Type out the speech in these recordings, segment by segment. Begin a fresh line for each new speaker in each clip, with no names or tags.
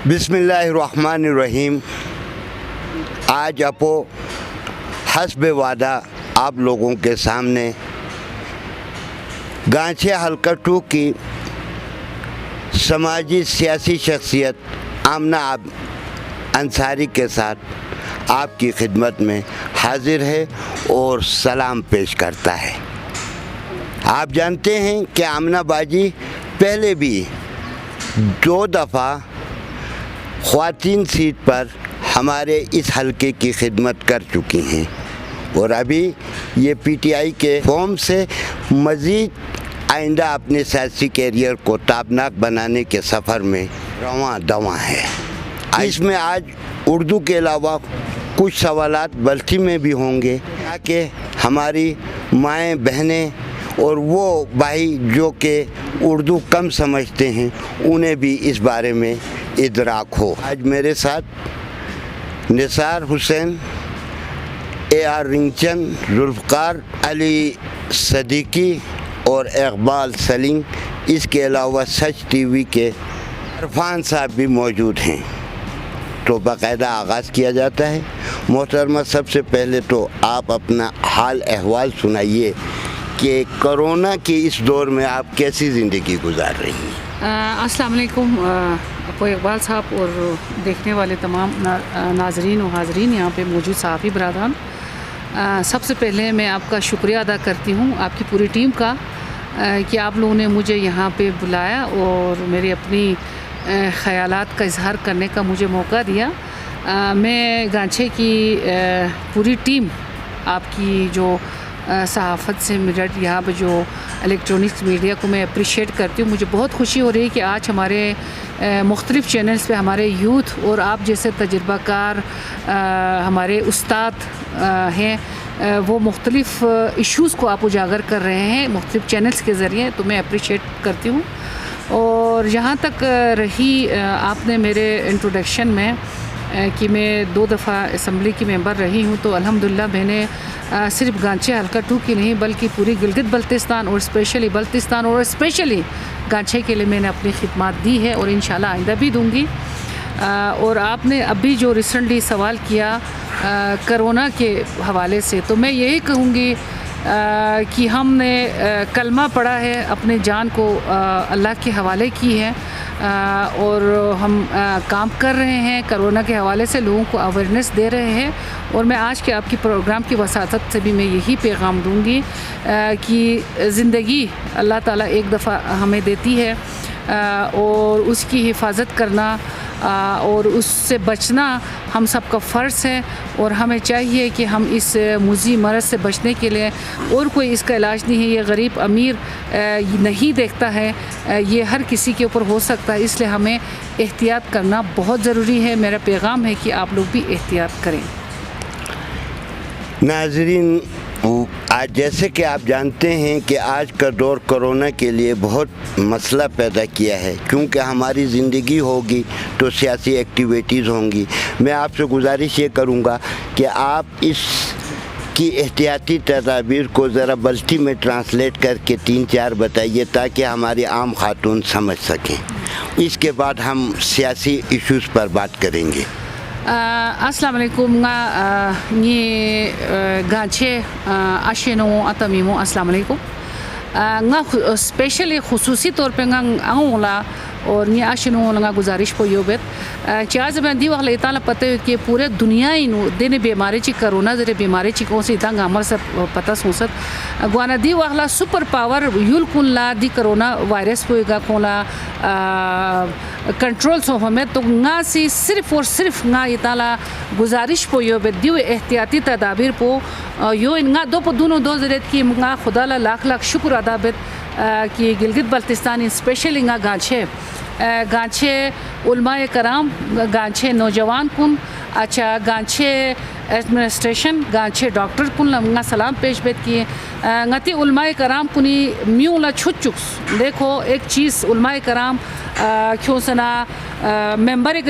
बिस्मिल्लाहिर्रहमानिर्रहीम। आज अपो हस्ब वादा आप लोगों के सामने गांछे हल्का 2 की समाजी सियासी शख्सियत आमना अंसारी के साथ आपकी खिदमत में हाजिर है और सलाम पेश करता है। आप जानते हैं कि आमना बाजी पहले भी 2 दफ़ा ख़वातीन सीट पर हमारे इस हलके की खिदमत कर चुकी हैं और अभी ये पीटीआई के फॉर्म से मज़ीद आइंदा अपने सियासी कैरियर को ताबनाक बनाने के सफ़र में रवां दवां है। इसमें आज उर्दू के अलावा कुछ सवालात बल्टी में भी होंगे ताकि हमारी माएँ बहनें और वो भाई जो कि उर्दू कम समझते हैं उन्हें भी इस बारे में इदराक हो। आज मेरे साथ निसार हुसैन, AR रिंगचंद, जुल्फ़कार अली सदीकी और इकबाल सलीम, इसके अलावा सच TV के इरफान साहब भी मौजूद हैं। तो बाकायदा आगाज़ किया जाता है। मोहतरमा, सबसे पहले तो आप अपना हाल अहवाल सुनाइए कि कोरोना के इस दौर में आप कैसी ज़िंदगी गुजार रही हैं।
अस्सलाम वालेकुम आपको इकबाल साहब और देखने वाले तमाम नाजरीन और हाजरीन यहाँ पे मौजूद सहाफ़ी बरादरान, सबसे पहले मैं आपका शुक्रिया अदा करती हूँ आपकी पूरी टीम का कि आप लोगों ने मुझे यहाँ पे बुलाया और मेरी अपनी ख़यालात का इजहार करने का मुझे मौका दिया। मैं गांछे की पूरी टीम आपकी जो सहाफ़त से मिरट यहाँ पर जो इलेक्ट्रॉनिक्स मीडिया को मैं अप्रिशिएट करती हूँ। मुझे बहुत खुशी हो रही है कि आज हमारे मुख्तलिफ़ चैनल्स पे हमारे यूथ और आप जैसे तजुर्बाकार हमारे उस्ताद हैं वो मुख्तलिफ़ इश्यूज़ को आप उजागर कर रहे हैं मुख्तलिफ़ चैनल्स के ज़रिए, तो मैं अप्रिशिएट करती हूँ। और जहाँ तक रही आपने मेरे इंट्रोडक्शन में कि मैं 2 दफ़ा असम्बली की मेंबर रही हूँ, तो अल्हम्दुलिल्लाह मैंने सिर्फ गांछे हल्का 2 की नहीं बल्कि पूरी गिलगित बल्तिस्तान और स्पेशली बल्तिस्तान और स्पेशली गांछे के लिए मैंने अपनी खिदमत दी है और इंशाल्लाह आइंदा भी दूँगी। और आपने अभी जो रिसेंटली सवाल किया कोरोना के हवाले से, तो मैं यही कहूँगी कि हमने कलमा पढ़ा है, अपने जान को अल्लाह के हवाले की है और हम काम कर रहे हैं कोरोना के हवाले से, लोगों को अवेयरनेस दे रहे हैं। और मैं आज के आपकी प्रोग्राम की वसातत से भी मैं यही पैगाम दूंगी कि ज़िंदगी अल्लाह ताला एक दफ़ा हमें देती है और उसकी हिफाजत करना और उससे बचना हम सब का फ़र्ज़ है। और हमें चाहिए कि हम इस मुज़ी मरज़ से बचने के लिए, और कोई इसका इलाज नहीं है, ये गरीब अमीर नहीं देखता है, ये हर किसी के ऊपर हो सकता है, इसलिए हमें एहतियात करना बहुत ज़रूरी है। मेरा पैगाम है कि आप लोग भी एहतियात करें।
नाज़रीन, आज जैसे कि आप जानते हैं कि आज का दौर कोरोना के लिए बहुत मसला पैदा किया है, क्योंकि हमारी ज़िंदगी होगी तो सियासी एक्टिविटीज़ होंगी। मैं आपसे गुजारिश ये करूँगा कि आप इस की एहतियाती तदाबीर को ज़रा बल्टी में ट्रांसलेट करके 3-4 बताइए ताकि हमारी आम खातून समझ सकें। इसके बाद हम सियासी इश्यूज़ पर बात करेंगे।
अस्सलाम वालेकुम ये गांछे आशेनो अतमीमो अस्सलाम वालेकुम स्पेशली खुसूसी तौर पे अंगला और ये आशनो लंगा गुजारिश को योबेत चाज में दी वाला इतना पता है कि पूरे दुनिया ही नो देने बीमारी ची कोरोना जरे बीमारी ची कौन सी इतना गामर से पता सोचत गुआना दी वाला सुपर पावर यूल कुल्ला दी कोरोना वायरस होएगा कोला कंट्रोल सो हमें तो ना सी सिर्फ और सिर्फ ना इतना गुजारिश को योबेत दी एहतियाती तदाबीर को यो इनगा दोनों दो जरेत की मंगा खुदा ला लाख लाख शुक्र अदा बेत कि गिलगित बल्तिस्तान स्पेशल इंगा गांछे उलमाए कराम, गांछे नौजवान कुन, अच्छा गांछे एडमिनिस्ट्रेशन, गांछे डॉक्टर कुन लंगा सलाम पेश बेत किए गति उलमाए कराम कुनी म्यूला छुचुक्स। देखो एक चीज़ उलमाए कराम क्यों सना मेंबर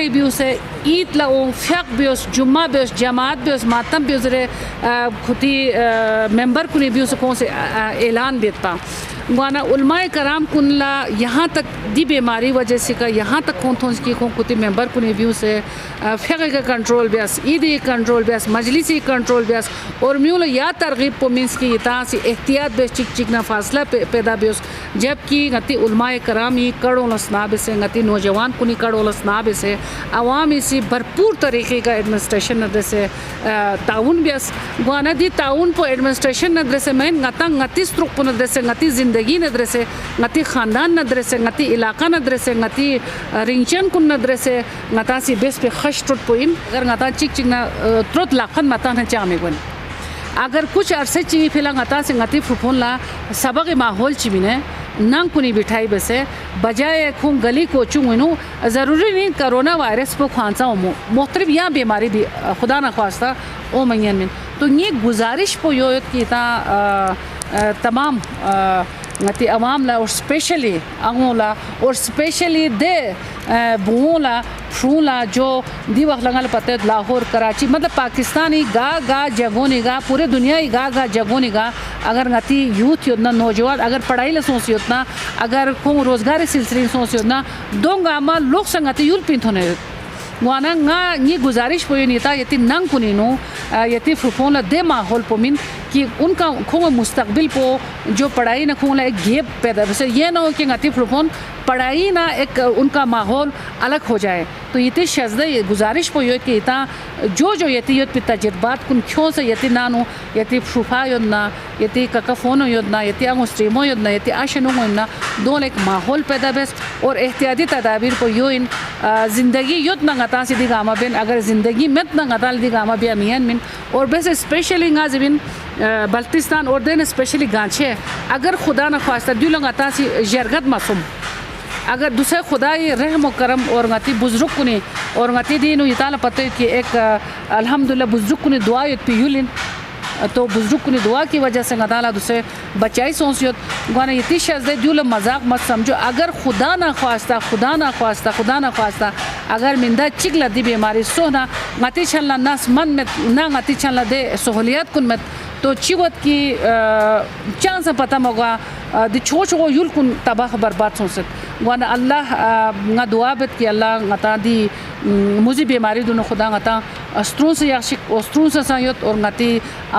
भी उसे ईद ला फ़्याक भी उस जुम्मा भी उस जमात भी उस मातम भी उस खुदी मेंबर कुनी भी उस कौन से ऐलान देता वाना उलमाए कराम कुनला यहाँ तक दी बीमारी वजह से का यहाँ तक कौन थोन की कौन कुछ मेंबर कुने व्यू से फ़िक़्ह का कंट्रोल ब्यास ईदी कंट्रोल ब्यास मजलिसी कंट्रोल ब्यास और म्यूल या तरगीब को मीन्स की इतना से एहतियात बेस चिक चिक ना फासला पैदा बेस जबकि गति उलमाए कराम ही कड़ोलस ना बेसे गति नौजवान कुनी कड़ोलस ना बेसे अवाम इसी भरपूर तरीके का एडमिनिस्ट्रेशन नदर से ताउन ब्यास वाना दी ताउन को एडमिनिस्ट्रेशन नदर से मैं गता गति स्ट्रोक को नदर से गति ज़िंदगी नदर से गति ख़ानदान नदर से गति इलाका नदर से गति रिंचन कुन नदर से गता सी बेस पे खश ट्रुट पोइन अगर गता चिक चिक ना ट्रुट लाखन मता न चामे बन अगर कुछ अरसे ची फिलहाल गता से गति फुफोन ला सबक माहौल चिबिने नंग कुनी बिठाई बसे बजाय खून गली को चुंगनु ज़रूरी नहीं कोरोना वायरस को खांसा हो मुख्तलिफ यहाँ बीमारी भी खुदा न खास्ता ओ मैन में तो ये गुजारिश पो यो कि तमाम गति अवाम ला और स्पेशली अंगोला और स्पेशली दे बुला फ्रूला जो दी वक्त लगा पता है लाहौर कराची मतलब पाकिस्तानी गा जगोनी गा पूरे दुनिया ही गा जगोनी गा अगर गति यूथ योजना नौजवान अगर पढ़ाई ला सोच योजना अगर को रोज़गार सिलसिले सोच योजना दो गामा लोग संगति यूल पिंथ होने वाना गा ये गुजारिश पोई नीता यति नंग कुनीनो यति फुफोन दे माहौल पोमिन कि उनका खो मुस्तकबिल पो जो पढ़ाई न खोला एक गेप पैदा वैसे ये ना हो कि गति फुफोन पढ़ाई ना एक उनका माहौल अलग हो जाए तो ये शजदा ये गुजारिश पो कि इतना जो यति योत पे तजर्बात कुन क्यों से यति नानो यति फुफा योजना यति ककाफोनो योजना यति आंगो स्ट्रीमो योजना यति आशनो योजना दोनों एक माहौल पैदा बेस और एहतियाती तदाबीर को यो इन ज़िंदगी युद्ध न गता सीधी गामा बिन अगर ज़िंदगी में न गता दी गामा भी अमियन मिन और वैसे स्पेशली गाजिबिन बल्तिस्तान और देन स्पेशली गांछे अगर खुदा न ख्वास्ता दिल गता सी जरगत मासूम अगर दूसरे खुदा ये रहम करम और गति बुजुर्ग कुने और गति दिन इताला पता है कि एक अल्हम्दुलिल्लाह बुजुर्ग कुने दुआ युत पियुलिन तो बुजुर्ग कुने दुआ की वजह से गताला दूसरे बचाई सोचियत गाना ये शजदे जुल मजाक मत समझो अगर खुदा ना ख्वास्ता अगर मिंदा चिक लदी बीमारी सोना गति चलना नस मन में ना गति चलना दे सहूलियत कुन में तो चिवत की चांस पता होगा दी छो युल कुन तबाह बर्बाद सोचत वाना अल्लाह गा दुआ बत कि अल्लाह गता दी मुझे बीमारी दोनों खुदा गता अस्त्रों से याशिक अस्त्रों से सायत और गति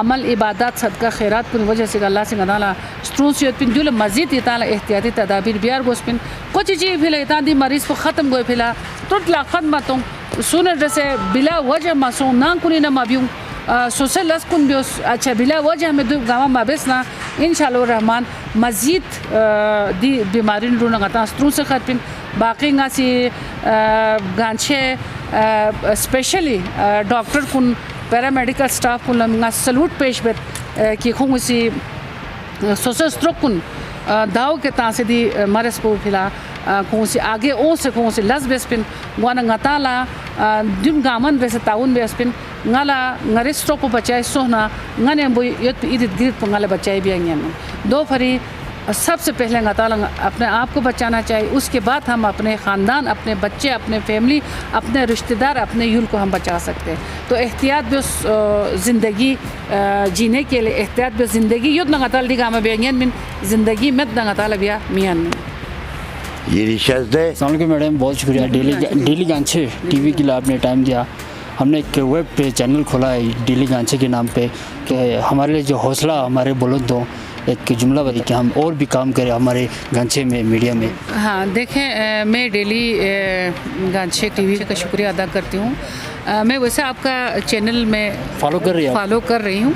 अमल इबादत सदका खैरात की वजह से अल्लाह से गदाला अस्त्रों से पिन जुल मजीद इताला एहतियाती तदाबीर बियार गोस्पिन कुछ चीज़ फिला इता दी मरीज़ को ख़त्म गए फिला टुट लाखत मतों सुन जैसे बिला वजह मासूम ना कुनी ना माबियों सोशल लस कुन भी अच्छा बिला वजह में दो गाँव माबेस ना इंशाअल्लाह रहमान मज़ीद दी बीमारी रूना गता अस्त्रों से खत्म बाकी गासी गांछे स्पेशली डॉक्टर कुन पैरामेडिकल स्टाफ कुन लम्हा सलूट पेश बेत कि खूँ उसी सोशल स्ट्रोक कुन दाव के तासे दी मरस को फिला कौन सी आगे ओ से कौन सी लस बेस्पिन वाना गताला दिन गामन बेस ताउन बेस्पिन ngala ngare stroke बचाए सोना ngane बो यत इदित गिरत पंगाले बचाए भी आएंगे दो फरी सबसे पहले गताला अपने आप को बचाना चाहिए उसके बाद हम अपने ख़ानदान अपने बच्चे अपने फैमिली अपने रिश्तेदार अपने यूल को हम बचा सकते हैं तो एहतियात भी उस ज़िंदगी जीने के लिए एहतियात भी ज़िंदगी युद्ध नगताल दिगा में बेंगन मिन ज़िंदगी में नगताल बिया मियान में
ये रिशर्च है।
अस्सलाम वालेकुम मैडम, बहुत शुक्रिया डेली गांछे टीवी के लिए आपने टाइम दिया। हमने एक वेब पे चैनल खोला है डेली गांछे के नाम पे कि हमारे लिए जो हौसला हमारे बुलंद हो एक जुमला बता कि हम और भी काम करें हमारे गांछे में मीडिया में।
हाँ देखें, मैं डेली गांछे टीवी का शुक्रिया अदा करती हूँ। मैं वैसे आपका चैनल में फॉलो कर रही हूँ।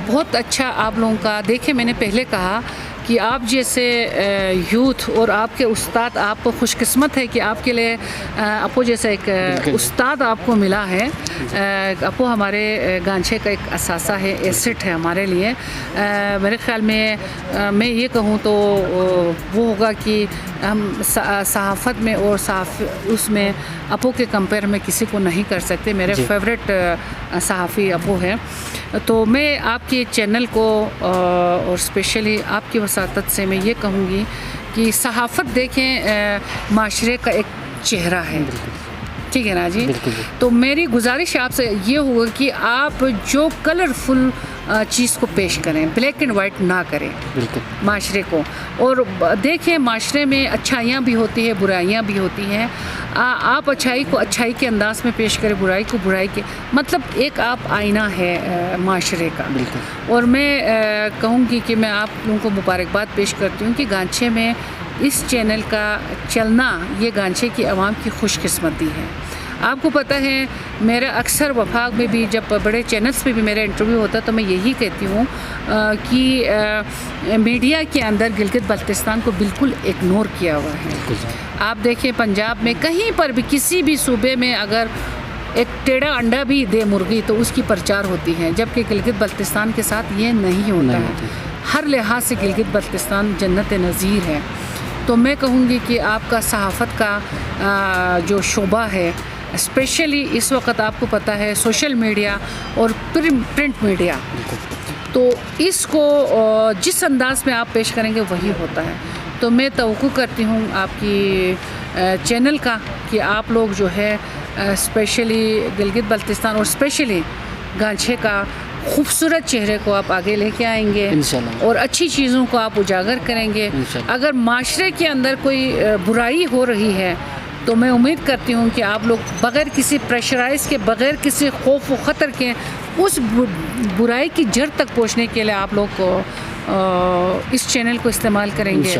बहुत अच्छा आप लोगों का। देखें, मैंने पहले कहा कि आप जैसे यूथ और आपके उस्ताद, आप खुशकिस्मत है कि आपके लिए आपको जैसा एक उस्ताद आपको मिला है। आपको हमारे गांछे का एक असासा है, एसेट है हमारे लिए। मेरे ख्याल में मैं ये कहूँ तो वो होगा कि हम सहाफ़त में और उसमें अपो के कंपेयर में किसी को नहीं कर सकते। मेरे फेवरेट सहाफ़ी अपो है। तो मैं आपके चैनल को और स्पेशली आपकी वसातत से मैं ये कहूँगी कि सहाफ़त देखें माशरे का एक चेहरा है। ठीक है ना जी।
बिल्कुल।
तो मेरी गुजारिश आपसे ये होगा कि आप जो कलरफुल चीज़ को पेश करें, ब्लैक एंड वाइट ना करें
बिल्कुल।
माशरे को। और देखें, माशरे में अच्छाइयाँ भी होती है, बुराइयाँ भी होती हैं। आप अच्छाई को अच्छाई के अंदाज में पेश करें, बुराई को बुराई के, मतलब एक आप आईना है माशरे का।
बिल्कुल।
और मैं कहूँगी कि मैं आप लोगों को मुबारकबाद पेश करती हूँ कि गांछे में इस चैनल का चलना ये गांछे की आवाम की खुशकिस्मती है। आपको पता है, मेरा अक्सर वफाक में भी जब बड़े चैनल्स पे भी मेरा इंटरव्यू होता है तो मैं यही कहती हूँ कि मीडिया के अंदर गिलगित बल्तिस्तान को बिल्कुल इग्नोर किया हुआ है। आप देखें, पंजाब में कहीं पर भी किसी भी सूबे में अगर एक टेढ़ा अंडा भी दे मुर्गी तो उसकी प्रचार होती है, जबकि गिलगित बल्तिस्तान के साथ ये नहीं होता है। हर लिहाज से गिलगित बल्तिस्तान जन्नत नज़ीर है। तो मैं कहूँगी कि आपका सहाफ़त का जो शोबा है, स्पेशली इस वक्त आपको पता है सोशल मीडिया और प्रिंट मीडिया, तो इसको जिस अंदाज में आप पेश करेंगे वही होता है। तो मैं तवक्कुह करती हूँ आपकी चैनल का कि आप लोग जो है स्पेशली गिलगित बल्तिस्तान और स्पेशली गांछे का खूबसूरत चेहरे को आप आगे लेके आएंगे
इंशाल्लाह।
और अच्छी चीज़ों को आप उजागर करेंगे। अगर माशरे के अंदर कोई बुराई हो रही है तो मैं उम्मीद करती हूँ कि आप लोग बग़ैर किसी प्रेशराइज के, बग़ैर किसी खौफ व ख़तर के उस बुराई की जड़ तक पहुँचने के लिए आप लोग को इस चैनल को इस्तेमाल करेंगे।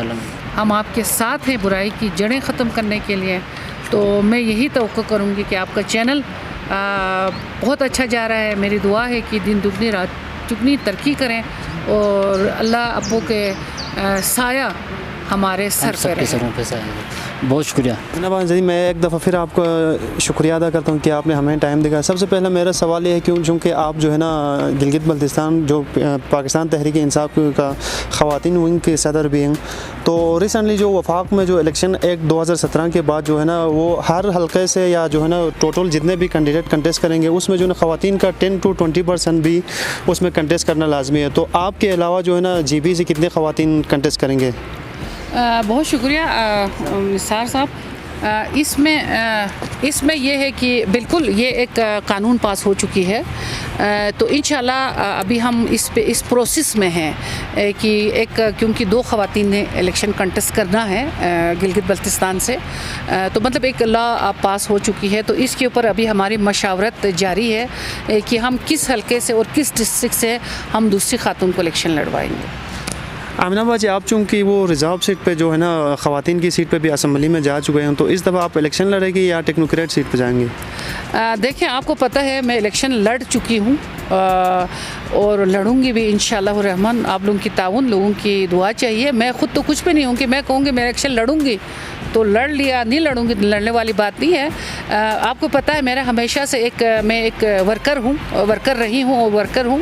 हम आपके साथ हैं बुराई की जड़ें ख़त्म करने के लिए। तो मैं यही तवक्कुह करूँगी कि आपका चैनल बहुत अच्छा जा रहा है। मेरी दुआ है कि दिन दुगनी रात चुगनी तरक्की करें और अल्लाह अब्बू के साया हमारे सर पे रहे।
बहुत शुक्रिया
नवाज जी। मैं एक दफ़ा फिर आपका शुक्रिया अदा करता हूँ कि आपने हमें टाइम दिया। सबसे पहले मेरा सवाल ये है क्योंकि आप जो है ना गिलगित बल्तिस्तान जो पाकिस्तान तहरीक इंसाफ का ख़वातीन विंग के सदर भी हैं, तो रिसेंटली जो वफाक में जो इलेक्शन एक्ट 2017 के बाद जो है ना वो हर हल्के से या जो है ना टोटल जितने भी कैंडिडेट कंटेस्ट करेंगे उसमें जो है ना ख़वातीन का 10 to 20% भी उसमें कंटेस्ट करना लाजमी है। तो आपके अलावा जो है ना GB से कितने ख़वातीन कंटेस्ट करेंगे?
बहुत शुक्रिया निसार साहब। इसमें यह है कि बिल्कुल ये एक कानून पास हो चुकी है। तो इंशाल्लाह अभी हम इस प्रोसेस में हैं कि क्योंकि 2 ख़वातीन ने इलेक्शन कंटेस्ट करना है गिलगित बल्तिस्तान से, तो मतलब एक लॉ पास हो चुकी है। तो इसके ऊपर अभी हमारी मशावरत जारी है कि हम किस हल्के से और किस डिस्ट्रिक्ट से हम दूसरी खातून को इलेक्शन लड़वाएंगे।
आमिना बाजी, आप चूँकि वो रिज़र्व सीट पे जो है ना ख़वातीन की सीट पे भी असम्बली में जा चुके हैं, तो इस दफ़ा आप इलेक्शन लड़ेंगे या टेक्नोक्रेट सीट पे जाएंगे?
देखें, आपको पता है मैं इलेक्शन लड़ चुकी हूँ और लड़ूंगी भी इंशाअल्लाह रहमान। आप लोगों की ताउन, लोगों की दुआ चाहिए। मैं ख़ुद तो कुछ भी नहीं हूँ कि मैं कहूँगी मैं इलेक्शन लड़ूंगी तो लड़ लिया, नहीं लड़ूंगी लड़ने वाली बात नहीं है। आपको पता है मेरा हमेशा से मैं एक वर्कर हूँ, वर्कर रही हूँ और वर्कर हूँ।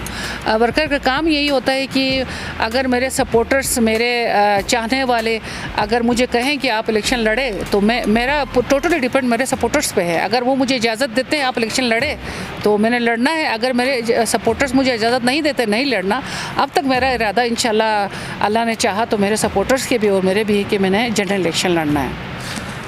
वर्कर का काम यही होता है कि अगर मेरे सपोर्टर्स, मेरे चाहने वाले अगर मुझे कहें कि आप इलेक्शन लड़े तो मेरा टोटली डिपेंड मेरे सपोर्टर्स पे है। अगर वो मुझे इजाज़त देते हैं आप इलेक्शन लड़े तो मैंने लड़ना है। अगर मेरे सपोर्टर्स मुझे इजाज़त नहीं देते, नहीं लड़ना। अब तक मेरा इरादा इंशाल्लाह अल्लाह ने चाहा तो मेरे सपोर्टर्स के भी और मेरे भी कि मैंने जनरल इलेक्शन लड़ना है।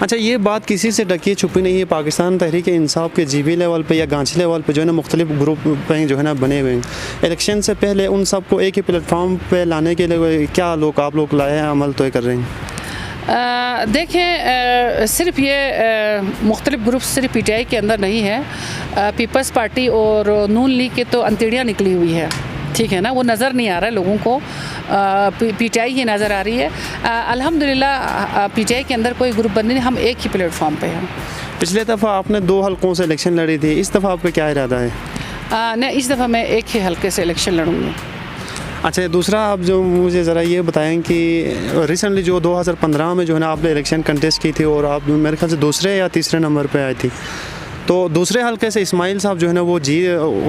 अच्छा, ये बात किसी से ढकी छुपी नहीं है। पाकिस्तान तहरीक इंसाफ के GB लेवल पे या गांछी लेवल पे जो है ना मुख्तलिफ ग्रुप पे जो है ना बने हुए हैं। इलेक्शन से पहले उन सबको एक ही प्लेटफॉर्म पे लाने के लिए क्या आप लोग लाए हैं, अमल तो कर रहे हैं?
देखें, सिर्फ ये मुख्तलिफ ग्रुप सिर्फ PTI के अंदर नहीं है। पीपल्स पार्टी और नून लीग के तो अंतड़ियाँ निकली हुई है, ठीक है ना, वो नज़र नहीं आ रहा है लोगों को। PTI ही नज़र आ रही है। अल्हम्दुलिल्लाह PTI के अंदर कोई ग्रुप बंदी नहीं, हम एक ही प्लेटफॉर्म पे हैं।
पिछले दफ़ा आपने 2 हल्कों से इलेक्शन लड़ी थी, इस दफ़ा आपका क्या इरादा है?
नहीं, इस दफ़ा मैं एक ही हल्के से इलेक्शन लड़ूंगी।
अच्छा, दूसरा आप जो मुझे ज़रा ये बताएं कि रिसेंटली जो 2015 में जो है ना आपने इलेक्शन कंटेस्ट की थी और आप मेरे ख्याल से दूसरे या तीसरे नंबर पे आई थी, तो दूसरे हल्के से इस्माइल साहब जो है ना वो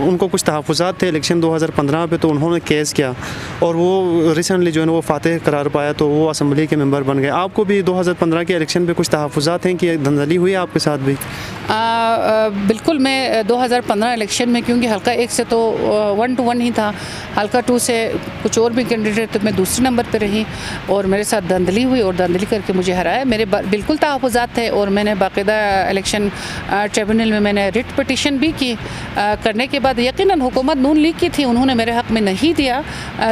उनको कुछ तहफ़्फ़ुज़ात थे इलेक्शन 2015 पे, तो उन्होंने केस किया और वो रिसेंटली जो है ना वो फातह करार पाया, तो वो असम्बली के मेंबर बन गए। आपको भी 2015 के इलेक्शन पे कुछ तहफ़्फ़ुज़ात हैं कि धांधली हुई आपके साथ भी?
बिल्कुल मैं 2015 इलेक्शन में, क्योंकि हल्का 1 से तो 1 to 1 ही था, हल्का 2 से कुछ और भी कैंडिडेट, तो मैं दूसरे नंबर पे रही और मेरे साथ धांधली हुई और धांधली करके मुझे हराया। मेरे बिल्कुल तहफ़्फ़ुज़ात थे और मैंने बाकायदा इलेक्शन ट्रिब्यूनल में मैंने रिट पिटीशन भी की। करने के बाद यकीनन हुकूमत नून लीग की थी, उन्होंने मेरे हक़ में नहीं दिया,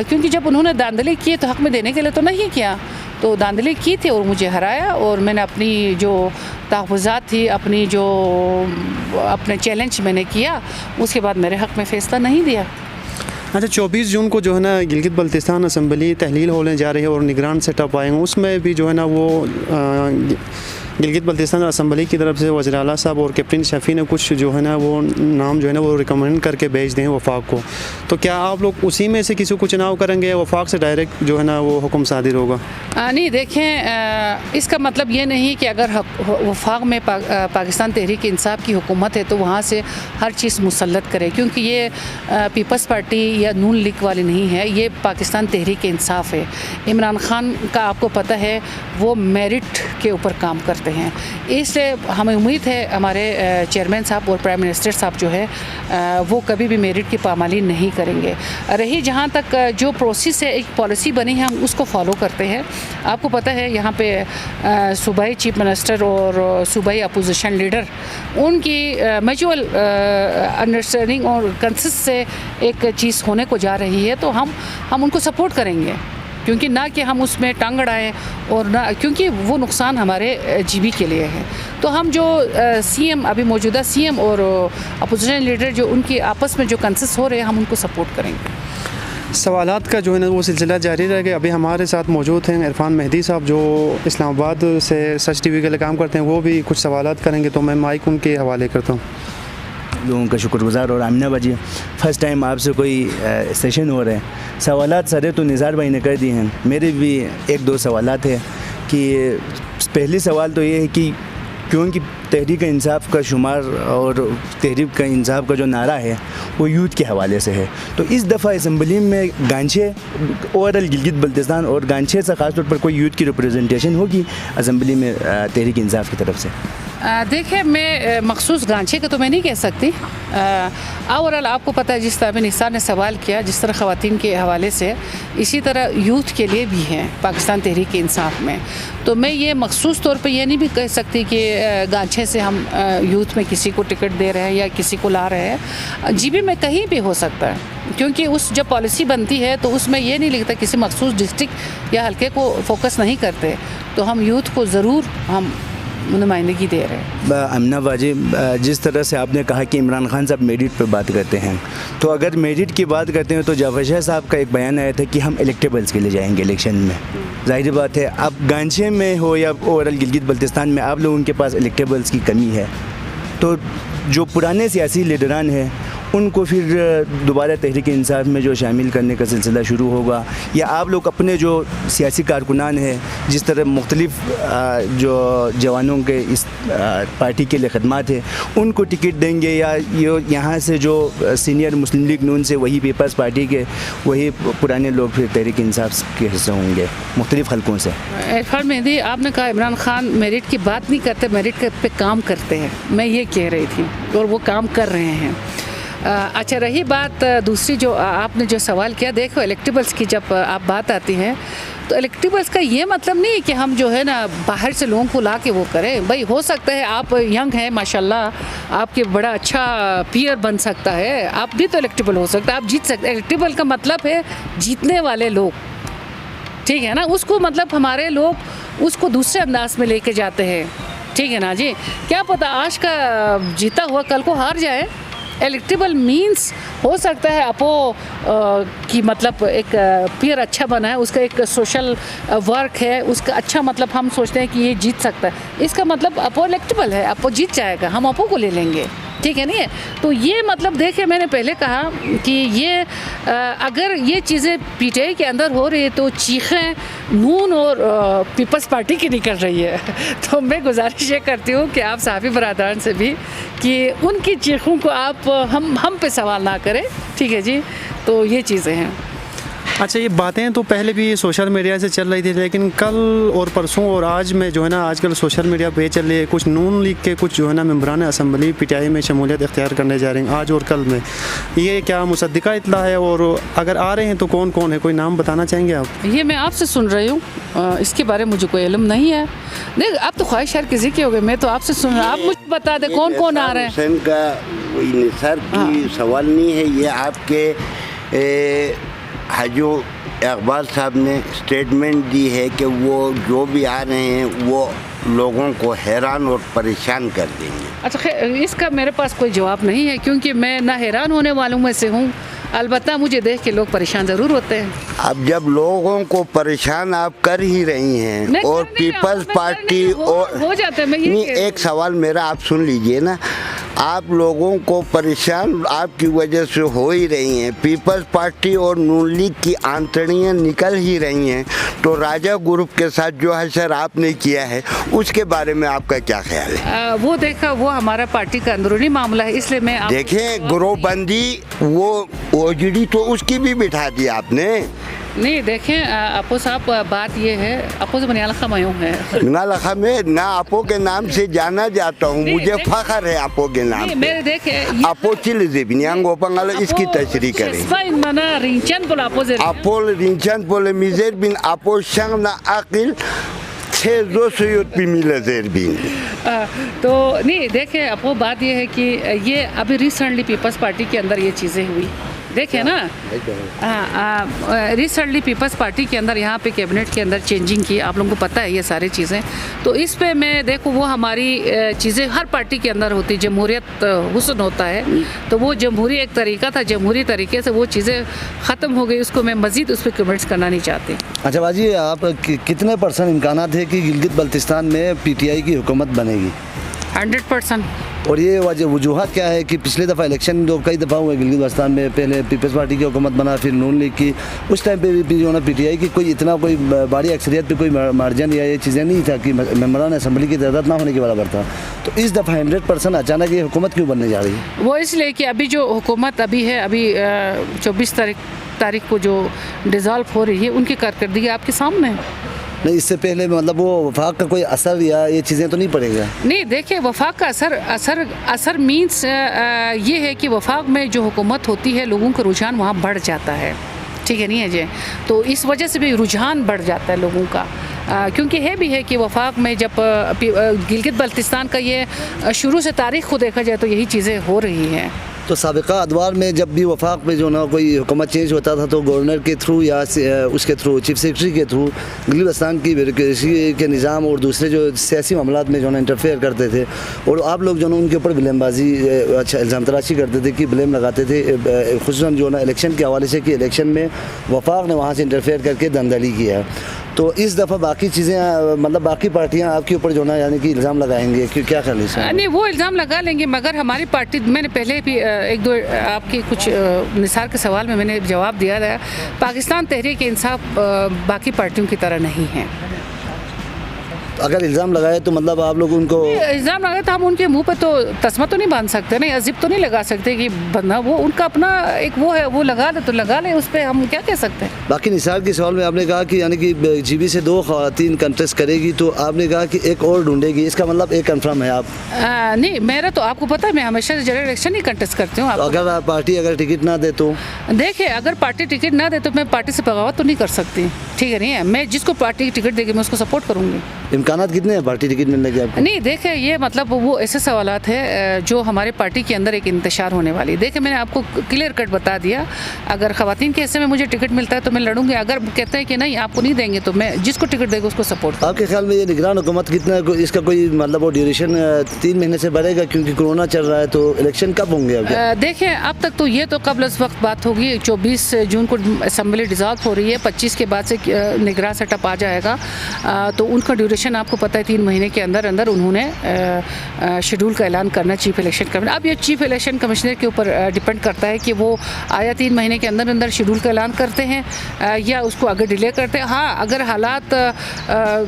क्योंकि जब उन्होंने धांधली की तो हक़ में देने के लिए तो नहीं किया, तो धांधली की थी और मुझे हराया। और मैंने अपनी जो तहफ़्फ़ुज़ात थी, अपने चैलेंज मैंने किया, उसके बाद मेरे हक़ में फ़ैसला नहीं दिया।
अच्छा, 24 जून को जो है ना गिलगित बल्तिस्तान असम्बली तहलील होने जा रही है और निगरान सेटअप आएंगे, उसमें भी जो है ना वो गिलगित बल्तिस्तान असम्बली की तरफ से वज़ीर आला साहब और कैप्टन शफ़ी ने कुछ जो है ना वो नाम जो है ना वो रिकमेंड करके भेज दें वफाक को, तो क्या आप लोग उसी में से किसी को चुनाव करेंगे, वफाक से डायरेक्ट जो है ना वो हुक्म सादिर होगा?
नहीं, देखें, इसका मतलब ये नहीं कि अगर वफाक में पाकिस्तान तहरीक इंसाफ की हुकूमत है तो वहाँ से हर चीज़ मुसल्लत करे, क्योंकि ये पीपल्स पार्टी या नून लीग वाली नहीं है, ये पाकिस्तान तहरीक इंसाफ है। इमरान खान का आपको पता है वो मेरिट के ऊपर काम करते हैं, इसलिए हमें उम्मीद है हमारे चेयरमैन साहब और प्राइम मिनिस्टर साहब जो है वो कभी भी मेरिट की पामाली नहीं करेंगे। रही जहाँ तक जो प्रोसेस है, एक पॉलिसी बनी है, हम उसको फॉलो करते हैं। आपको पता है यहाँ पे सूबाई चीफ मिनिस्टर और सूबाई अपोजिशन लीडर, उनकी म्यूचुअल अंडरस्टैंडिंग और कंसेंसस से एक चीज़ होने को जा रही है, तो हम उनको सपोर्ट करेंगे, क्योंकि ना कि हम उसमें टांग अड़ाएँ और ना, क्योंकि वो नुकसान हमारे जीबी के लिए है। तो हम जो सीएम, अभी मौजूदा सीएम और अपोजिशन लीडर जो उनकी आपस में जो कंसेंसस हो रहे हैं, हम उनको सपोर्ट करेंगे।
सवालात का जो है ना वो सिलसिला जारी रहेगा। अभी हमारे साथ मौजूद हैं इरफान मेहदी साहब, जो इस्लामाबाद से सच टीवी के लिए काम करते हैं, वो भी कुछ सवालात करेंगे, तो मैं माइक उनके हवाले करता हूँ।
लोगों का शुक्रगुजार। और आमिना बाजी, फ़र्स्ट टाइम आपसे कोई सेशन हो रहा है। सवालात सारे तो निज़ार भाई ने कर दिए हैं, मेरे भी 1-2 सवालात है। कि पहली सवाल तो ये है कि क्योंकि तहरीक इंसाफ का शुमार और तहरीक का इंसाफ का जो नारा है वो यूथ के हवाले से है, तो इस दफ़ा असम्बली में गांछे ओवरऑल गिलगित बल्तिस्तान और गांछे से ख़ास तौर पर कोई यूथ की रिप्रेजेंटेशन होगी असम्बली में तहरीक इंसाफ की तरफ से?
देखिए, मैं मखसूस गांछे का तो मैं नहीं कह सकती। ओवरऑल आपको पता है, जिस तरह निसार ने सवाल किया, जिस तरह ख़वातीन के हवाले से, इसी तरह यूथ के लिए भी है पाकिस्तान तहरीक इंसाफ में। तो मैं ये मखसूस तौर पे ये नहीं भी कह सकती कि गांछे से हम यूथ में किसी को टिकट दे रहे हैं या किसी को ला रहे हैं। जीबी में कहीं भी हो सकता है, क्योंकि उस जब पॉलिसी बनती है तो उसमें ये नहीं लिखता, किसी मखसूस डिस्ट्रिक्ट या हल्के को फोकस नहीं करते, तो हम यूथ को ज़रूर हम नुमाइंदगी दे रहे हैं।
अमना बाजी, जिस तरह से आपने कहा कि इमरान खान साहब मेरिट पे बात करते हैं, तो अगर मेरिट की बात करते हैं तो जाफर शाह साहब का एक बयान आया था कि हम इलेक्टेबल्स के लिए जाएंगे इलेक्शन में। जाहिर बात है, अब गांछे में हो या ओवरऑल गिलगित बल्तिस्तान में आप लोगों के पास इलेक्टेबल्स की कमी है, तो जो पुराने सियासी लीडरान हैं उनको फिर दोबारा तहरीक इंसाफ में जो शामिल करने का सिलसिला शुरू होगा, या आप लोग अपने जो सियासी कारकुनान हैं, जिस तरह मुख्तलिफ जो जवानों के इस पार्टी के लिए खदमात है, उनको टिकट देंगे, या ये यहाँ से जो सीनियर मुस्लिम लीग नून से वही पीपल्स पार्टी के वही पुराने लोग फिर तहरीक इंसाफ के हिस्से होंगे मुख्तलिफ हल्कों से?
इरफान मेहदी, आपने कहा इमरान खान मेरिट की बात नहीं करते, मेरिट पे काम करते हैं, मैं ये कह रही थी, और वो काम कर रहे हैं। अच्छा, रही बात दूसरी जो आपने जो सवाल किया, देखो इलेक्टेबल्स की जब आप बात आती है, तो इलेक्टेबल्स का ये मतलब नहीं है कि हम जो है ना बाहर से लोगों को ला के वो करें। भाई, हो सकता है आप यंग हैं माशाल्लाह, आपके बड़ा अच्छा पीयर बन सकता है, आप भी तो इलेक्टेबल हो सकता है, आप जीत सकते हैं। इलेक्टेबल का मतलब है जीतने वाले लोग, ठीक है ना, उसको मतलब हमारे लोग उसको दूसरे अंदाज में लेके जाते हैं, ठीक है ना जी। क्या पता आज का जीता हुआ कल को हार जाए। इलेक्टेबल मींस हो सकता है अपो की मतलब एक पीयर अच्छा बना है, उसका एक सोशल वर्क है, उसका अच्छा मतलब हम सोचते हैं कि ये जीत सकता है, इसका मतलब अपो इलेक्टेबल है, अपो जीत जाएगा, हम अपो को ले लेंगे, ठीक है नहीं? तो ये मतलब देखिए, मैंने पहले कहा कि ये अगर ये चीज़ें पीटीआई के अंदर हो रही है तो चीखें नून और पीपल्स पार्टी की निकल रही है। तो मैं गुजारिश ये करती हूँ कि आप सहाफ़ी बरादरान से भी कि उनकी चीखों को आप हम पे सवाल ना करें, ठीक है जी। तो ये चीज़ें हैं।
अच्छा, ये बातें तो पहले भी सोशल मीडिया से चल रही थी, लेकिन कल और परसों और आज में जो है ना आजकल सोशल मीडिया पे चल रही है, कुछ नून लीग के कुछ जो है ना मेंबरान असम्बली पीटीआई में शमूलियत इख्तियार करने जा रहे हैं आज और कल में। ये क्या मुसद्दिका इत्तला है, और अगर आ रहे हैं तो कौन कौन है, कोई नाम बताना चाहेंगे आप?
ये मैं आपसे सुन रही हूँ, इसके बारे में मुझे कोई इल्म नहीं है। नहीं, आप तो ख्वाहिश हर किसी की हो गई, मैं तो आपसे सुन रहा हूँ, आप मुझे बता दें कौन कौन आ रहे हैं।
हुसैन का निसार की सवाल नहीं है, ये आपके हजू इकबाल साहब ने स्टेटमेंट दी है कि वो जो भी आ रहे हैं वो लोगों को हैरान और परेशान कर देंगे।
अच्छा, इसका मेरे पास कोई जवाब नहीं है, क्योंकि मैं ना हैरान होने वालों में से हूँ, अलबत्ता मुझे देख के लोग परेशान ज़रूर होते हैं।
अब जब लोगों को परेशान आप कर ही रही हैं और पीपल्स पार्टी और
हो जाते हैं, मैं
नहीं, एक सवाल मेरा आप सुन लीजिए ना, आप लोगों को परेशान आपकी वजह से हो ही रही हैं, पीपल्स पार्टी और नून लीग की आंतड़ियाँ निकल ही रही हैं, तो राजा ग्रुप के साथ जो हशर आपने किया है उसके बारे में आपका क्या ख्याल है?
वो देखा, वो हमारा पार्टी का अंदरूनी मामला है, इसलिए मैं
देखें ग्रोहबंदी वो ओजड़ी तो उसकी भी बिठा दी आपने।
नहीं, देखें अपो साहब, बात ये है, अपो से बनियाल खमायूं है
ना लखा में ना आपो के नाम से जाना जाता हूँ, मुझे फख्र है आपो के नाम पे।
मेरे देखे
आपो चिल ज़ेबिनियां गोपंगल इसकी तशरीह करें।
मना रिंचन बोला
आपो रिंचन बोले मिजेर बिन आपो शंग ना अकिल छे जो सुयुत भी मिले ज़ेर बिन।
तो नहीं, देखे अपो बात ये है कि ये अभी रिसेंटली पीपल्स पार्टी के अंदर ये चीज़ें हुई, देखे ना, रिसेंटली पीपल्स पार्टी के अंदर यहाँ पे कैबिनेट के अंदर चेंजिंग की, आप लोगों को पता है ये सारी चीज़ें। तो इस पे मैं देखो, वो हमारी चीज़ें हर पार्टी के अंदर होती, जमहूरियत हुस्न होता है, तो वो जमहूरी एक तरीका था, जमहूरी तरीके से वो चीज़ें ख़त्म हो गई, उसको मैं मज़ीद उस पर कमेंट्स करना नहीं चाहती।
अच्छा बाजी, आप कितने % इम्कानात है कि गिलगित बल्तिस्तान में पीटीआई की हुकूमत बनेगी?
100%।
और ये वजूहत क्या है कि पिछले दफ़ा इलेक्शन जो कई दफ़ा हुए गिलगित बल्तिस्तान में, पहले पीपल्स पार्टी की हुकूमत बना, फिर नून लीग की, उस टाइम पे भी जो है ना पीटीआई की कोई इतना कोई बड़ी अक्सरियत पे कोई मार्जिन या ये चीज़ें नहीं था कि मेंबरान असम्बली की तादाद ना होने के बराबर था। तो इस दफ़ा 100% अचानक ये हुकूमत क्यों बनने जा रही है?
वो इसलिए कि अभी जो हुकूमत अभी है, अभी 24 तारीख को जो डिज़ॉल्व हो रही है, उनकी कारकर्दगी आपके सामने है।
नहीं, इससे पहले मतलब वो वफाक का कोई असर या ये चीज़ें तो नहीं पड़ेगा?
नहीं, देखिए, वफाक का असर मीन्स ये है कि वफाक में जो हुकूमत होती है, लोगों का रुझान वहाँ बढ़ जाता है, ठीक है नहीं है जी, तो इस वजह से भी रुझान बढ़ जाता है लोगों का, क्योंकि है भी है कि वफाक में जब गिलगित बल्तिस्तान का ये शुरू से तारीख़ को देखा जाए तो यही चीज़ें हो रही हैं।
तो साबिका अदवार में जब भी वफाक में जो ना कोई हुकूमत चेंज होता था तो गवर्नर के थ्रू या उसके थ्रू, चीफ सेक्रेटरी के थ्रू गिलगित बल्तिस्तान की ब्यूरोक्रेसी के निज़ाम और दूसरे जो सियासी मामलात में जो ना इंटरफेयर करते थे, और आप लोग जो ना उनके ऊपर ब्लेमबाजी, अच्छा इल्ज़ाम तराशी करते थे कि ब्लेम लगाते थे, खुसूसन जो ना इलेक्शन के हवाले से कि इलेक्शन में वफाक ने वहाँ से इंटरफेयर करके दंदली किया है। तो इस दफ़ा बाकी चीज़ें मतलब बाकी पार्टियां आपके ऊपर जो ना यानी कि इल्ज़ाम लगाएंगे कि क्या ख्याल है?
नहीं, वो इल्ज़ाम लगा लेंगे, मगर हमारी पार्टी, मैंने पहले भी एक दो आपके कुछ निसार के सवाल में मैंने जवाब दिया था, पाकिस्तान तहरीक इंसाफ बाकी पार्टियों की तरह नहीं है।
अगर इल्ज़ाम लगाए तो मतलब आप लोग उनको
इल्ज़ाम लगाए तो हम उनके मुंह पर तो तस्मा तो नहीं बांध सकते ना, या जिप तो नहीं लगा सकते कि बंदा, वो उनका अपना एक वो है, वो लगा ले तो लगा ले, उस पर हम क्या कह सकते हैं।
बाकी निसार के सवाल में आपने कहा कि यानी कि जीबी से 2 ख़वातीन कंटेस्ट करेगी, तो आपने कहा कि एक और ढूंढेगी, इसका मतलब एक कंफर्म है आप?
नहीं, मेरा तो आपको पता है मैं हमेशा जनरल इलेक्शन ही कंटेस्ट करती हूँ।
तो अगर पार्टी अगर टिकट ना दे तो?
देखिए, अगर पार्टी टिकट ना दे तो मैं पार्टी से बगावत तो नहीं कर सकती, ठीक है नहीं है, मैं जिसको पार्टी टिकट देगी मैं उसको सपोर्ट करूँगी।
इम्कानात कितने हैं पार्टी टिकट मिलने के आपको?
नहीं, देखिए, ये मतलब वो ऐसे सवालात है जो हमारे पार्टी के अंदर एक इंतशार होने वाली है। देखिए, मैंने आपको क्लियर कट बता दिया, अगर ख़वातीन के हिस्से में मुझे टिकट मिलता है तो मैं लड़ूंगी, अगर कहते हैं कि नहीं आपको नहीं देंगे तो मैं जिसको टिकट देगा उसको सपोर्ट।
आपके ख्याल में ये निगरान हुकूमत कितना, इसका कोई मतलब वो ड्यूरेशन 3 महीने से बढ़ेगा, क्योंकि कोरोना चल रहा है, तो इलेक्शन कब होंगे?
देखिए, अब तक तो ये तो कबल इस वक्त बात होगी, 24 जून को असम्बली डिज़ॉल्व हो रही है, 25 के बाद से निगरान सेटअप आ जाएगा, तो उनका ड्यूरेशन इलेक्शन आपको पता है 3 महीने के अंदर अंदर उन्होंने शेड्यूल का ऐलान करना चीफ इलेक्शन कमिश्नर। अब ये चीफ इलेक्शन कमिश्नर के ऊपर डिपेंड करता है कि वो आया 3 महीने के अंदर अंदर शेड्यूल का ऐलान करते हैं या उसको आगे डिले करते हैं। हाँ, अगर हालात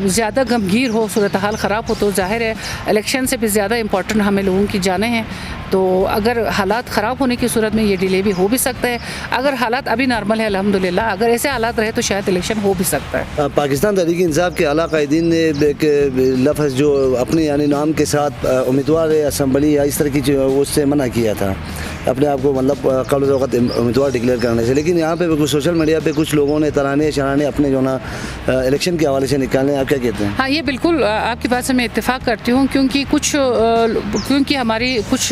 ज़्यादा गंभीर हो, सूरत हाल ख़राब हो, तो जाहिर है इलेक्शन से भी ज़्यादा इम्पोर्टेंट हमें लोगों की जाने हैं। तो अगर हालात ख़राब होने की सूरत में ये डिले भी हो भी सकता है। अगर हालात अभी नॉर्मल है अल्हम्दुलिल्लाह, अगर ऐसे हालात रहे तो शायद इलेक्शन हो भी सकता है।
पाकिस्तान तहरीक इंसाफ के आला कायदीन ने लफ्ज़ जो अपने यानी नाम के साथ उम्मीदवार असम्बली या इस तरह की उससे मना किया था, अपने आप को मतलब क़ब्ल वक़्त उम्मीदवार डिक्लेयर करने से। लेकिन यहाँ पे कुछ सोशल मीडिया पे कुछ लोगों ने तराने शराने अपने जो ना इलेक्शन के हवाले से निकालने, आप क्या कहते हैं?
हाँ, ये बिल्कुल आपकी बात से मैं इत्तेफाक करती हूँ, क्योंकि हमारी कुछ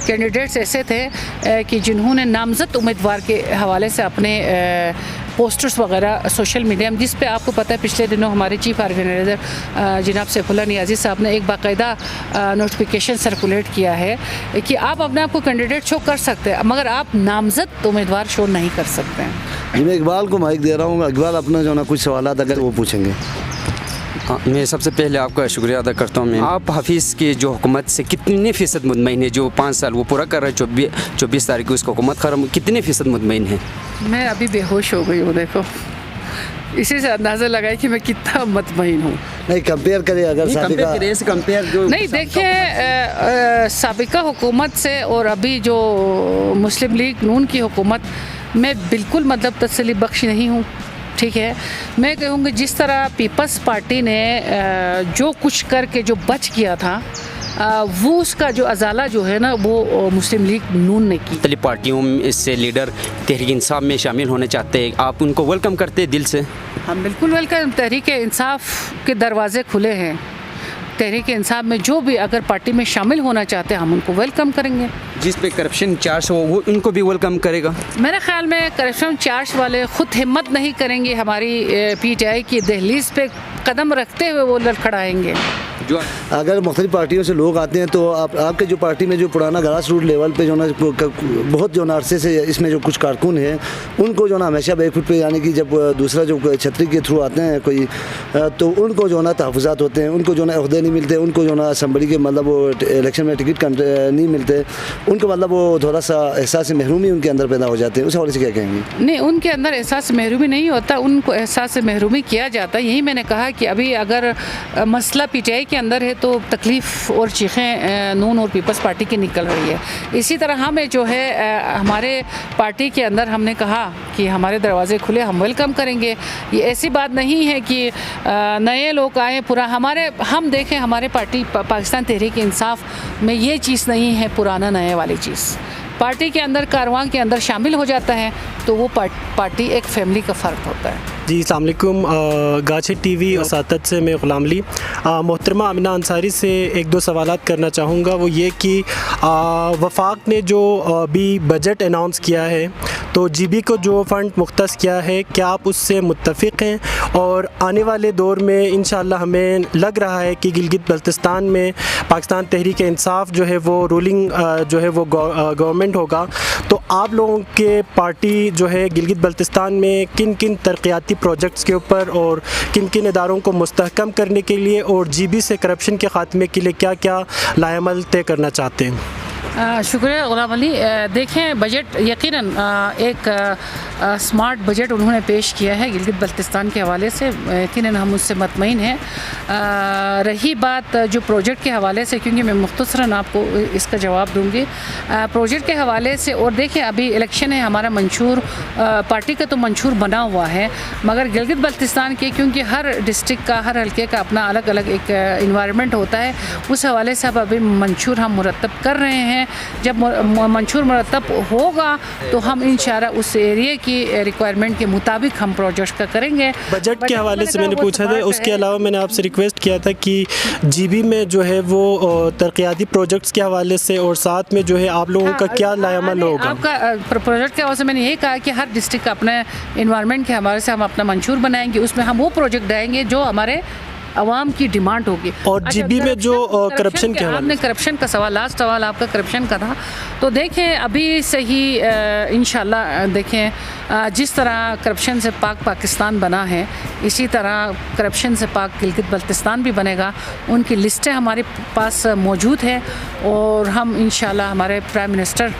कैंडिडेट्स ऐसे थे कि जिन्होंने नामज़द उम्मीदवार के हवाले से अपने पोस्टर्स वगैरह सोशल मीडिया में, जिस पे आपको पता है पिछले दिनों हमारे चीफ ऑर्गेनाइज़र जनाब सैफुल्लाह नियाज़ी साहब ने एक बाकायदा नोटिफिकेशन सर्कुलेट किया है कि आप अपने आप को कैंडिडेट शो कर सकते हैं मगर आप नामज़द उम्मीदवार शो नहीं कर सकते हैं।
जी, मैं इकबाल को माइक दे रहा हूँ। इकबाल अपना जो ना कुछ सवाल अगर वो पूछेंगे।
मैं सबसे पहले आपका शुक्रिया अदा करता हूँ। आप हफीज़ की जो हुकूमत से कितने फ़ीसद मुतमईन है? जो 5 साल वो पूरा कर रहा है, 24 तारीख को उसको हुकूमत खत्म, कितने फ़ीसद मुतमईन है?
मैं अभी बेहोश हो गई हूँ, देखो इसी से अंदाज़ा लगाए कि मैं कितना मुतमईन हूँ।
नहीं, कंपेयर करें अगर
कंपेयर जो
नहीं, देखिए साबिका हुकूमत से और अभी जो मुस्लिम लीग नून की हुकूमत में बिल्कुल मतलब तसल्ली बख्श नहीं हूँ। ठीक है, मैं कहूँगी जिस तरह पीपल्स पार्टी ने जो कुछ करके जो बच गया था वो उसका जो अजाला जो है ना वो मुस्लिम लीग नून ने की।
मुख्तलिफ पार्टियों से लीडर तहरीक इंसाफ में शामिल होने चाहते हैं, आप उनको वेलकम करते हैं दिल से?
हम बिल्कुल वेलकम, तहरीक इंसाफ के दरवाज़े खुले हैं। तहरीक इंसाफ में जो भी अगर पार्टी में शामिल होना चाहते हैं हम उनको वेलकम करेंगे।
जिस पे करप्शन चार्ज हो वो उनको भी वेलकम करेगा?
मेरे ख्याल में करप्शन चार्ज वाले ख़ुद हिम्मत नहीं करेंगे हमारी PTI की दहलीज पे कदम रखते हुए वो लड़खड़ाएंगे।
जो अगर मुख्तलिफ पार्टियों से लोग आते हैं तो आपके जो पार्टी में जो पुराना ग्रास रूट लेवल पे जो ना बहुत जो ना अरसे से इसमें जो कुछ कारकुन हैं उनको जो ना हमेशा बैकफुट पे, यानी कि जब दूसरा जो छतरी के थ्रू आते हैं कोई तो उनको जो ना तहफ़्फ़ुज़ात होते हैं, उनको जो ना ओहदे नहीं मिलते, उनको जो ना असम्बली के मतलब वो इलेक्शन में टिकट नहीं मिलते, उनको मतलब वो थोड़ा सा एहसास महरूमी उनके अंदर पैदा हो जाते हैं। उस हवाले से क्या कहेंगे?
नहीं, उनके अंदर एहसास महरूमी नहीं होता, उनको एहसास महरूमी किया जाता है। यही मैंने कहा कि अभी अगर मसला PTI के अंदर है तो तकलीफ़ और चीखें नून और पीपल्स पार्टी की निकल रही है। इसी तरह हमें जो है हमारे पार्टी के अंदर हमने कहा कि हमारे दरवाज़े खुले, हम वेलकम करेंगे। ये ऐसी बात नहीं है कि नए लोग आए पूरा हम देखें हमारे पार्टी पाकिस्तान तहरीक इंसाफ में ये चीज़ नहीं है पुराना नए वाली चीज़। पार्टी के अंदर कारवां के अंदर शामिल हो जाता है तो वो पार्टी एक फैमिली का फ़र्क होता है।
जी, अस्सलाम वालेकुम। गाछे TV और सातत से मैं ग़ुलाम अली मोहतरमा अमीना अंसारी से 1-2 सवालात करना चाहूँगा। वो ये कि वफाक ने जो अभी बजट अनाउंस किया है तो GB को जो फ़ंड मुख्तस किया है, क्या आप उससे मुत्तफ़िक़ हैं? और आने वाले दौर में इंशाअल्लाह हमें लग रहा है कि गिलगित बल्तिस्तान में पाकिस्तान तहरीक इंसाफ जो है वो रूलिंग जो है वो गवर्नमेंट होगा, तो आप लोगों के पार्टी जो है गिलगित बल्तिस्तान में किन किन तरक्याती प्रोजेक्ट्स के ऊपर और किन किन इदारों को मुस्तहकम करने के लिए और GB से करप्शन के ख़ात्मे के लिए क्या क्या लाएमल तय करना चाहते हैं?
शुक्रिया ग़ुलाम अली। देखें, बजट यकीनन एक स्मार्ट बजट उन्होंने पेश किया है गिलगित बल्तिस्तान के हवाले से, यकीनन हम उससे मुतमईन हैं। रही बात जो प्रोजेक्ट के हवाले से, क्योंकि मैं मुख्तसरन आपको इसका जवाब दूंगी प्रोजेक्ट के हवाले से। और देखें अभी इलेक्शन है, हमारा मंशूर पार्टी का तो मंशूर बना हुआ है, मगर गिलगित बल्तिस्तान के क्योंकि हर डिस्ट्रिक्ट का हर हल्के का अपना अलग अलग एक इन्वायरमेंट होता है, उस हवाले से अब अभी मंशूर हम मुरतब कर रहे हैं। जब मंशूर मुरतब होगा तो हम इंशाअल्लाह उस एरिया की रिक्वायरमेंट के मुताबिक हम प्रोजेक्ट का करेंगे।
बजट के हवाले से मैंने पूछा था, उसके अलावा मैंने आपसे रिक्वेस्ट किया था कि GB में जो है वो तरक्याती प्रोजेक्ट्स के हवाले से और साथ में जो है आप लोगों का क्या लाएमल होगा?
आपका प्रोजेक्ट के हवाले से मैंने यही कहा कि हर डिस्ट्रिक्ट का अपने इन्वायरमेंट के हवाले से हम अपना मंशूर बनाएंगे, उसमें हम वो प्रोजेक्ट आएंगे जो हमारे आवाम की डिमांड होगी।
और जीबी में जो करप्शन के हवाले
आपने करप्शन का सवाल, लास्ट सवाल आपका करप्शन का था, तो देखें अभी से ही इंशाल्लाह देखें जिस तरह करप्शन से पाक पाकिस्तान बना है, इसी तरह करप्शन से पाक गिलगित बल्तिस्तान भी बनेगा। उनकी लिस्टें हमारे पास मौजूद है और हम इंशाल्लाह हमारे प्राइम मिनिस्टर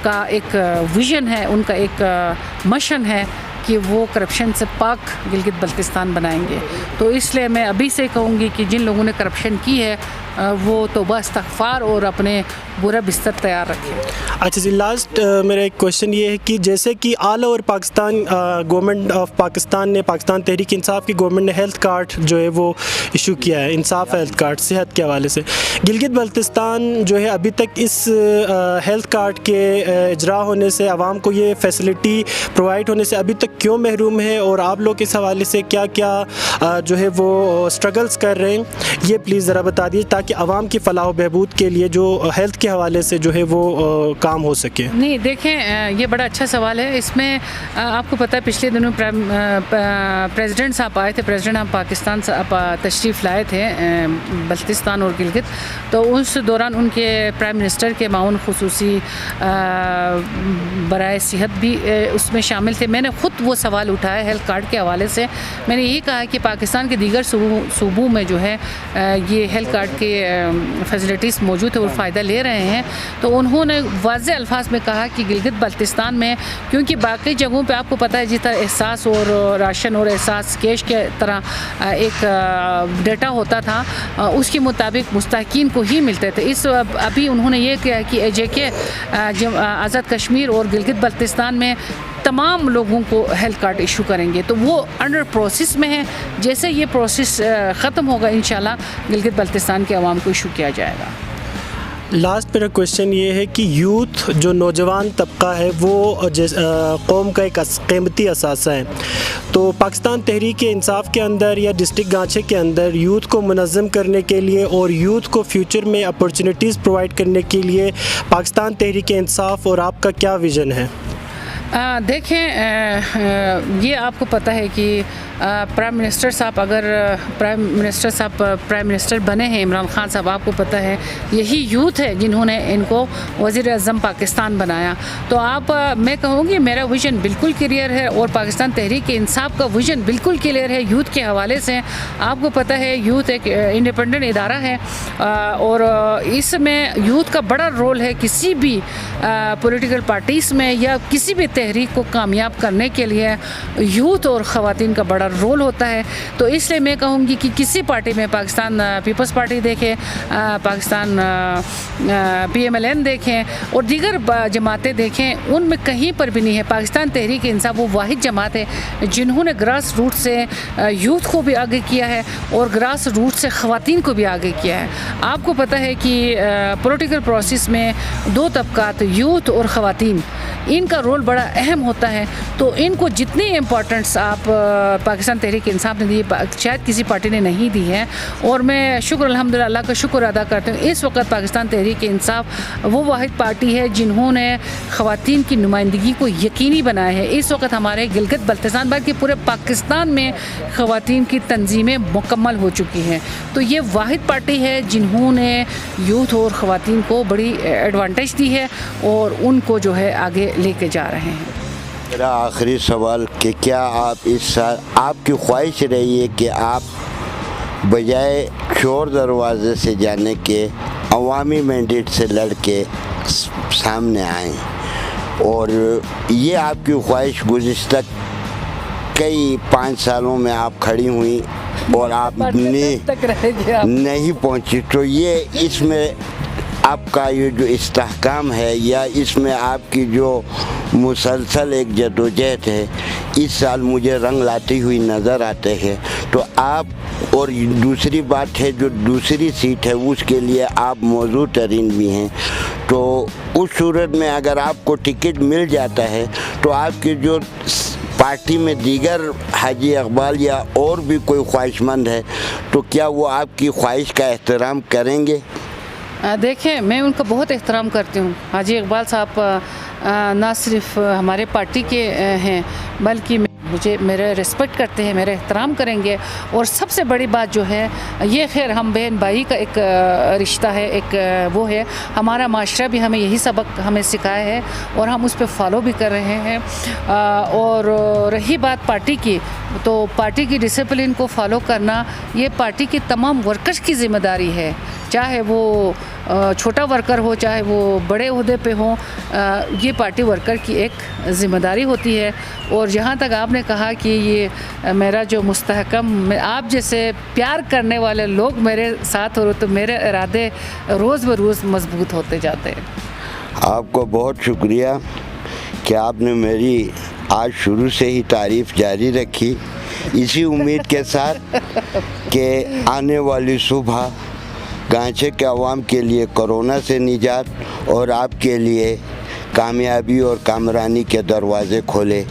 का एक विज़न है, उनका एक मिशन है कि वो करप्शन से पाक गिलगित बल्तिस्तान बनाएंगे। तो इसलिए मैं अभी से कहूँगी कि जिन लोगों ने करप्शन की है वो तौबा इस्तग़फ़ार और अपने बुरा बिस्तर तैयार रखें।
अच्छा जी, लास्ट मेरा एक क्वेश्चन ये है कि जैसे कि all over Pakistan government of Pakistan ने, पाकिस्तान तहरीक इंसाफ की गवर्नमेंट ने हेल्थ कार्ड जो है वो इशू किया है, इंसाफ हेल्थ कार्ड सेहत के हवाले से। गिलगित बल्तिस्तान जो है अभी तक इस हेल्थ कार्ड के इजरा होने से, आवाम को ये फैसिलिटी प्रोवाइड होने से अभी तक क्यों महरूम है, और आप लोग इस हवाले से क्या क्या जो है वो स्ट्रगल्स कर रहे हैं, ये प्लीज़ ज़रा बता दीजिए ताकि आवाम की फलाह बहबूद के लिए जो हेल्थ के हवाले से जो है वो काम हो सके।
नहीं देखें, ये बड़ा अच्छा सवाल है। इसमें आपको पता है पिछले दिनों प्रेसिडेंट साहब आए थे, प्रेसिडेंट ऑफ पाकिस्तान तशरीफ़ लाए थे बल्तिस्तान और गिलगित, तो उस दौरान उनके प्राइम मिनिस्टर के माउन खुसूसी बराए सेहत भी उसमें शामिल थे। मैंने ख़ुद वो सवाल उठाया हेल्थ कार्ड के हवाले से। मैंने यही कहा कि पाकिस्तान के दीगर सूबों में जो है ये हेल्थ कार्ड के फैसिलिटीज़ मौजूद है और फ़ायदा ले रहे हैं। तो उन्होंने वाज़े अल्फाज में कहा कि गिलगित बल्तिस्तान में, क्योंकि बाकी जगहों पे आपको पता है जिस तरह एहसास और राशन और एहसास कैश के तरह एक डेटा होता था, उसके मुताबिक मुस्तहिकीन को ही मिलते थे। अभी उन्होंने ये किया कि AJK आज़ाद कश्मीर और गिलगित बल्तिस्तान में तमाम लोगों को हेल्थ कार्ड इशू करेंगे। तो वो अंडर प्रोसेस में है। जैसे ये प्रोसेस ख़त्म होगा इंशाल्लाह गिलगित बल्तिस्तान के अवाम को इशू किया जाएगा।
लास्ट मेरा क्वेश्चन ये है कि यूथ जो नौजवान तबका है वो कौम का एक कीमती असासा है, तो पाकिस्तान तहरीक इंसाफ के अंदर या डिस्ट्रिक्ट गांचे के अंदर यूथ को मुनज़्ज़म करने के लिए और यूथ को फ्यूचर में अपॉर्चुनिटीज़ प्रोवाइड करने के लिए पाकिस्तान तहरीक इंसाफ और आपका क्या विज़न है?
देखें, ये आपको पता है कि प्राइम मिनिस्टर साहब अगर प्राइम मिनिस्टर बने हैं इमरान खान साहब, आपको पता है यही यूथ है जिन्होंने इनको वज़ीर आज़म पाकिस्तान बनाया। तो मैं कहूँगी मेरा विज़न बिल्कुल क्लियर है और पाकिस्तान तहरीक इंसाफ का विज़न बिल्कुल क्लियर है यूथ के हवाले से। आपको पता है यूथ एक इंडिपेंडेंट इदारा है और इसमें यूथ का बड़ा रोल है। किसी भी पॉलिटिकल पार्टीज़ में या किसी भी तहरीक को कामयाब करने के लिए यूथ और ख़वातीन का बड़ा रोल होता है। तो इसलिए मैं कहूँगी कि किसी पार्टी में, पाकिस्तान पीपल्स पार्टी देखें, पाकिस्तान PMLN देखें और दीगर जमातें देखें, उनमें कहीं पर भी नहीं है पाकिस्तान तहरीक इंसाफ वो वाहिद जमात है जिन्होंने ग्रास रूट से यूथ को भी आगे किया है और ग्रास रूट से ख़वातीन को भी आगे किया है। आपको पता है कि पॉलिटिकल प्रोसेस में दो तबकात, यूथ और ख़वातीन, इनका रोल बड़ा अहम होता है। तो इनको जितनी इम्पोर्टेंस आप पाकिस्तान तहरीक इंसाफ ने दी शायद किसी पार्टी ने नहीं दी है। और मैं अल्हम्दुलिल्लाह अल्लाह का शुक्र अदा करती हूँ, इस वक्त पाकिस्तान तहरीक इंसाफ वो वाहिद पार्टी है जिन्होंने ख़वातीन की नुमाइंदगी को यकीनी बनाया है। इस वक्त हमारे गिलगित बल्तिस्तान बल्कि पूरे पाकिस्तान में ख़वातीन की तंजीमें मुकम्मल हो चुकी हैं। तो ये वाहिद पार्टी है जिन्होंने यूथ और ख़वातीन को बड़ी एडवांटेज दी है और उनको जो है आगे लेके जा रहे हैं।
मेरा आखिरी सवाल कि क्या आप इस साल आपकी ख्वाहिश रही है कि आप बजाय शोर दरवाज़े से जाने के अवामी मैंडेट से लड़ के सामने आएँ, और ये आपकी ख्वाहिश गुज़िश्ता कई 5 सालों में आप खड़ी हुई और आप नहीं पहुंची, तो ये इसमें आपका ये जो इस्तेहकाम है या इसमें आपकी जो मुसलसल एक जदोजहद है, इस साल मुझे रंग लाती हुई नज़र आते हैं। तो आप, और दूसरी बात है जो दूसरी सीट है उसके लिए आप मौजूद तरीन भी हैं, तो उस सूरत में अगर आपको टिकट मिल जाता है तो आपकी जो पार्टी में दीगर हाजी इकबाल या और भी कोई ख्वाहिशमंद है तो क्या वो आपकी ख्वाहिश का एहतराम करेंगे?
देखें, मैं उनका बहुत एहतराम करती हूँ। हाजी इकबाल साहब ना सिर्फ हमारे पार्टी के हैं बल्कि मुझे मेरे रिस्पेक्ट करते हैं, मेरे एहतराम करेंगे। और सबसे बड़ी बात जो है ये, खैर हम बहन भाई का एक रिश्ता है, एक वो है, हमारा माशरा भी हमें यही सबक हमें सिखाया है और हम उस पर फॉलो भी कर रहे हैं। और रही बात पार्टी की, तो पार्टी की डिसिप्लिन को फॉलो करना ये पार्टी की तमाम वर्कर्स की ज़िम्मेदारी है, चाहे वो छोटा वर्कर हो चाहे वो बड़े ओहदे पे हो, ये पार्टी वर्कर की एक ज़िम्मेदारी होती है। और जहाँ तक आपने कहा कि ये मेरा जो मुस्तहकम, आप जैसे प्यार करने वाले लोग मेरे साथ हो तो मेरे इरादे रोज़ ब रोज़ मजबूत होते जाते हैं।
आपको बहुत शुक्रिया कि आपने मेरी आज शुरू से ही तारीफ़ जारी रखी, इसी उम्मीद के साथ कि आने वाली सुबह गांचे के अवाम के लिए कोरोना से निजात और आपके लिए कामयाबी और कामरानी के दरवाज़े खोले।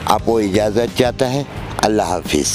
आपको इजाज़त चाहता है। अल्लाह हाफिज़।